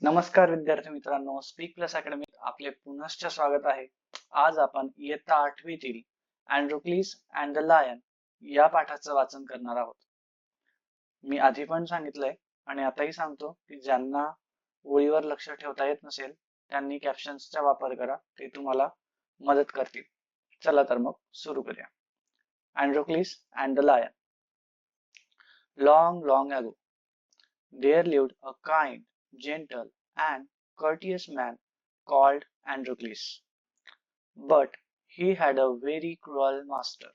नमस्कार विद्यार्थी मित्रांनो, स्पीक प्लस अकॅडमीत आपले पुनश्च स्वागत आहे. आज आपण इयत्ता 8वीतील अँड्रोक्लिस अँड द लायन या पाठाचं वाचन करणार आहोत. मी आधी पण सांगितलंय आणि आताही सांगतो की ज्यांना ओळीवर लक्ष ठेवता येत नसेल त्यांनी कॅप्शन्सचा वापर करा, ते तुम्हाला मदत करतील. चला तर मग सुरू करूया. Androcles and the lion. Long ago, there lived a kind, gentle, and courteous man called Androcles. But he had a very cruel master.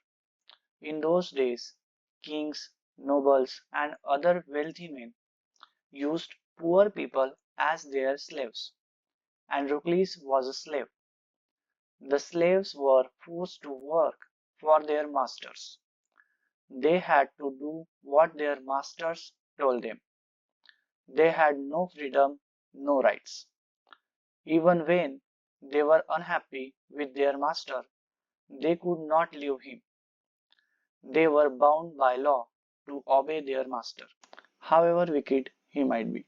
In those days, kings, nobles, and other wealthy men used poor people as their slaves. Androcles was a slave. The slaves were forced to work for their masters. They had to do what their masters told them. They had no freedom, no rights. Even when they were unhappy with their master, they could not leave him. They were bound by law to obey their master, however wicked he might be.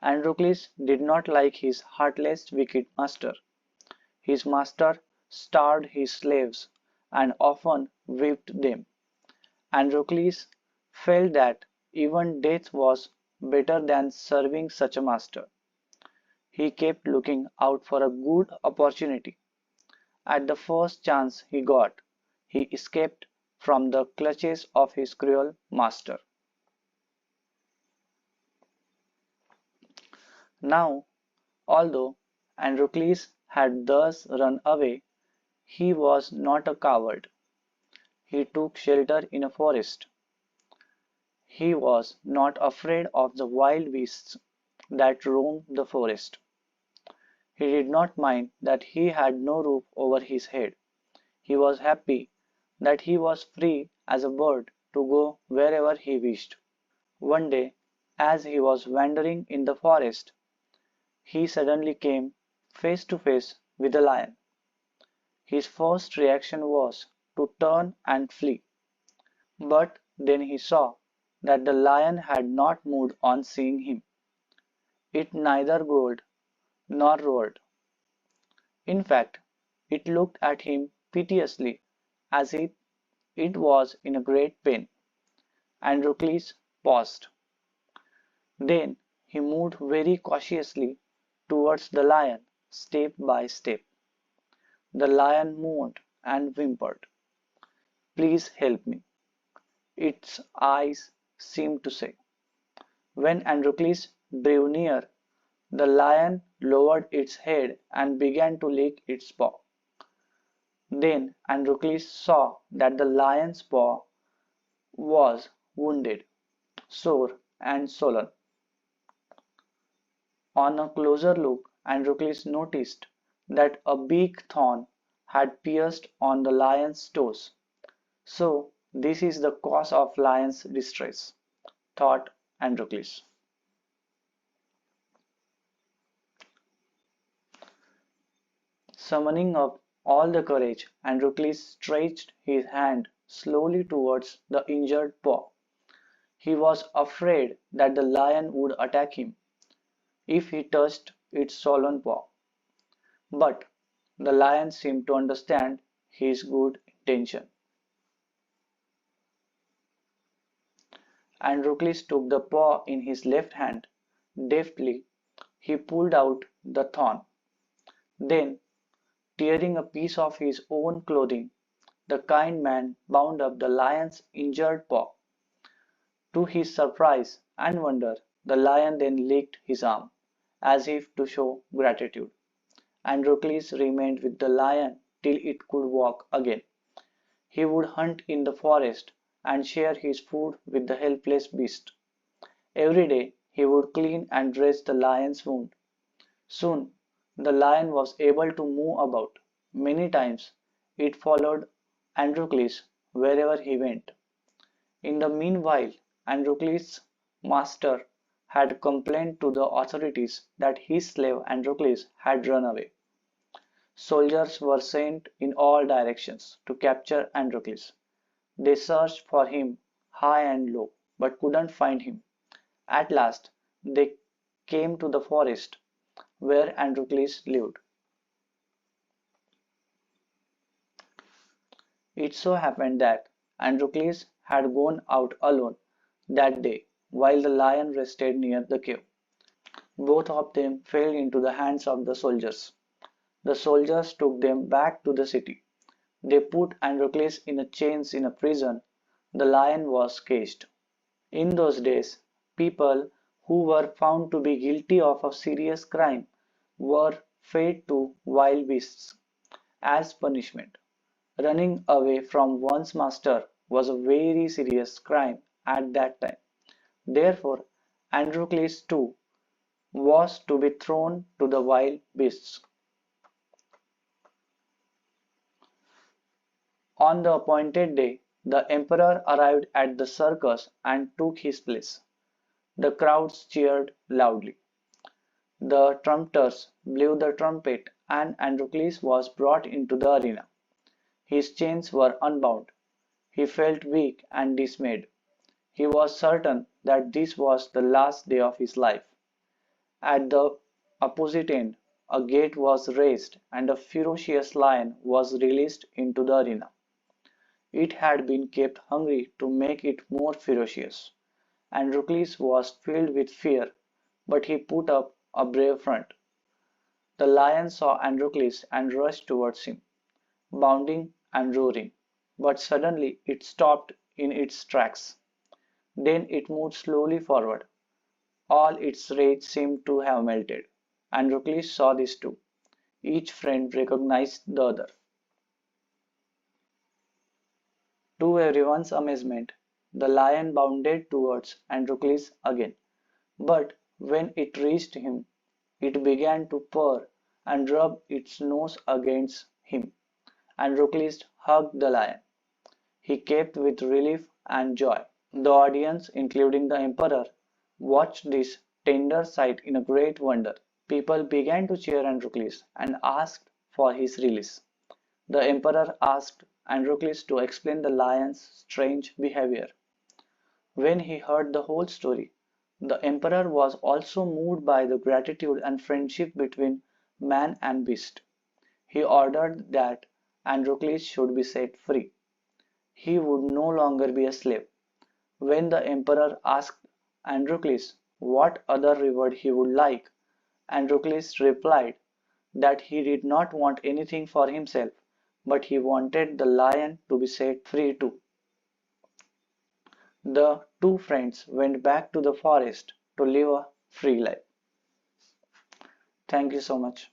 Androcles did not like his heartless, wicked master. His master starved his slaves and often whipped them. Androcles felt that even death was better than serving such a master. He kept looking out for a good opportunity. At the first chance he got, he escaped from the clutches of his cruel master. Now, although Androcles had thus run away, he was not a coward. He took shelter in a forest. He was not afraid of the wild beasts that roamed the forest. He did not mind that he had no roof over his head. He was happy that he was free as a bird to go wherever he wished. One day, as he was wandering in the forest, he suddenly came face to face with a lion. His first reaction was to turn and flee, but then he saw that the lion had not moved on seeing him. It neither growled nor roared. In fact, it looked at him piteously, as if it was in great pain. Androcles paused. Then he moved very cautiously towards the lion, step by step. The lion moaned and whimpered. "Please help me," its eyes seemed to say. When Androcles drew near, the lion lowered its head and began to lick its paw. Then Androcles saw that the lion's paw was wounded, sore, and swollen. On a closer look, Androcles noticed that a big thorn had pierced on the lion's toes. "So this is the cause of lion's distress," thought Androcles. Summoning up all the courage, Androcles stretched his hand slowly towards the injured paw. He was afraid that the lion would attack him if he touched its swollen paw. But the lion seemed to understand his good intention. Androcles took the paw in his left hand. Deftly, he pulled out the thorn. Then, tearing a piece of his own clothing, the kind man bound up the lion's injured paw. To his surprise and wonder, the lion then licked his arm, as if to show gratitude. Androcles remained with the lion till it could walk again. He would hunt in the forest and share his food with the helpless beast. Every day he would clean and dress the lion's wound. Soon the lion was able to move about. Many times it followed Androcles wherever he went. In the meanwhile, Androcles' master had complained to the authorities that his slave Androcles had run away. Soldiers were sent in all directions to capture Androcles. They searched for him high and low, but couldn't find him. At last they came to the forest where Androcles lived. It so happened that Androcles had gone out alone that day while the lion rested near the cave. Both of them fell into the hands of the soldiers. The soldiers took them back to the city. They put Androcles in chains in a prison. The lion was caged. In those days, people who were found to be guilty of a serious crime were fed to wild beasts as punishment. Running away from one's master was a very serious crime at that time. Therefore, Androcles too was to be thrown to the wild beasts. On the appointed day, the emperor arrived at the circus and took his place. The crowds cheered loudly. The trumpeters blew the trumpet and Androcles was brought into the arena. His chains were unbound. He felt weak and dismayed. He was certain that this was the last day of his life. At the opposite end, a gate was raised and a ferocious lion was released into the arena. It had been kept hungry to make it more ferocious. Androcles was filled with fear, but he put up a brave front. The lion saw Androcles and rushed towards him, bounding and roaring. But suddenly it stopped in its tracks. Then it moved slowly forward. All its rage seemed to have melted. Androcles saw this too. Each friend recognized the other. To everyone's amazement, the lion bounded towards Androcles again. But when it reached him, it began to purr and rub its nose against him. Androcles hugged the lion. He gaped with relief and joy. The audience, including the emperor, watched this tender sight in a great wonder. People began to cheer Androcles and asked for his release. The emperor asked Androcles to explain the lion's strange behavior. When he heard the whole story, the emperor was also moved by the gratitude and friendship between man and beast. He ordered that Androcles should be set free. He would no longer be a slave. When the emperor asked Androcles what other reward he would like, Androcles replied that he did not want anything for himself, but he wanted the lion to be set free too. The two friends went back to the forest to live a free life. Thank you so much.